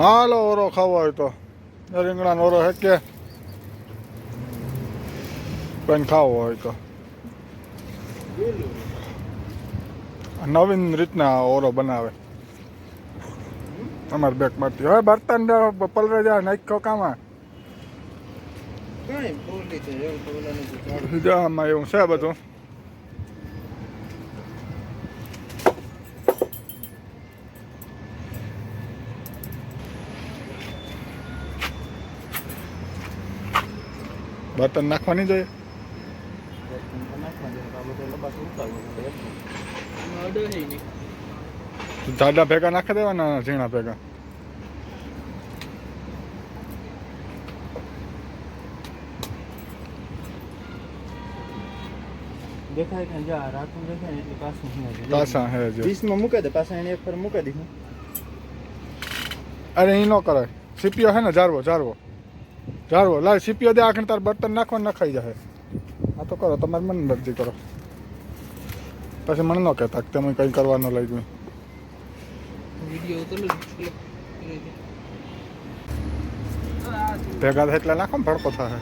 હાલો ઓરો ખાવો હોય તો રીંગણાનો ઓરો હે કે પણ ખાવો હોય તો નવીન રીતના ઓરો બનાવે અમારે બેકમાંથી હવે બર્તન પલરે જાય નાખ્યો કામાં આમાં એવું છે બધું બર્તન નાખવાની જોઈએ જાડા ભેગા નાખી દેવાના ઝીણા ભેગા દેખાય કે જા રાતું દેખાય ને એટલે પાછું પાછા હે જો ડીશમાં મૂકે દે પાછા એને એક પર મૂકી દીધું અરે એ ન કરાય સીપીઓ હે ને જારવો લાય સીપીઓ દે આખી તાર બર્તન નાખવા નખાઈ જાય આ તો કરો તમારે મન મરજી કરો પછી મને ન કહેતા કે તમે કંઈ કરવાનું લઈ ગયું ભેગા થાય એટલે નાખો ને ભડકો થાય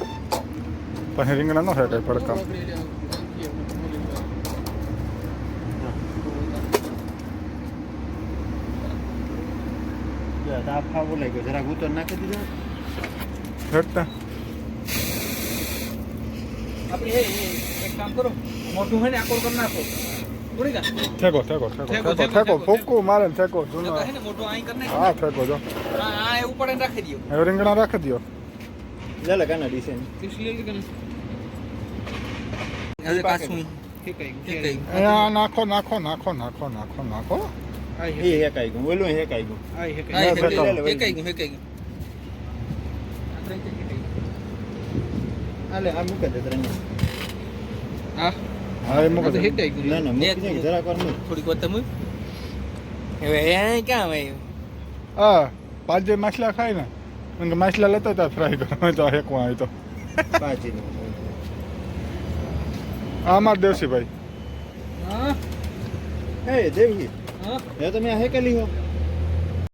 પછી રીંગણા ન થાય કઈ ભડકા તાપ ખાવો લાગ્યો જરાક ઉતર નાખી દીધો હેઠતા આપણે એક કામ કરો મોટું હોય ને આકોર કરી નાખો ઠેકો ફૂકું મારે ને ઠેકો જૂનો મોટું આઈ કરી હા ઠેકો જો આ એવું પડે રાખી દયો હવે રીંગણા રાખી દો લે લે કાના ડીશ હવે કાચું અહીંયા નાખો એ હેકાઈ ગયું ઓલું હેકાઈ ગયું આલે આ મૂકે દે તરને હા એ મૂકી દે. ના ના મૂકી દે જરાક વાર મૂક થોડીક વાર તમે હવે એ ક્યાં આવ્યું હા પાંચ જે માછલા ખાય ને કારણ કે માછલા લેતો હતા ફ્રાય કરવા તો હેકવા હોય તો પાછી આ અમાર દેવસીભાઈ હા હે દેવજી હા હે તમે આ હેકેલી હો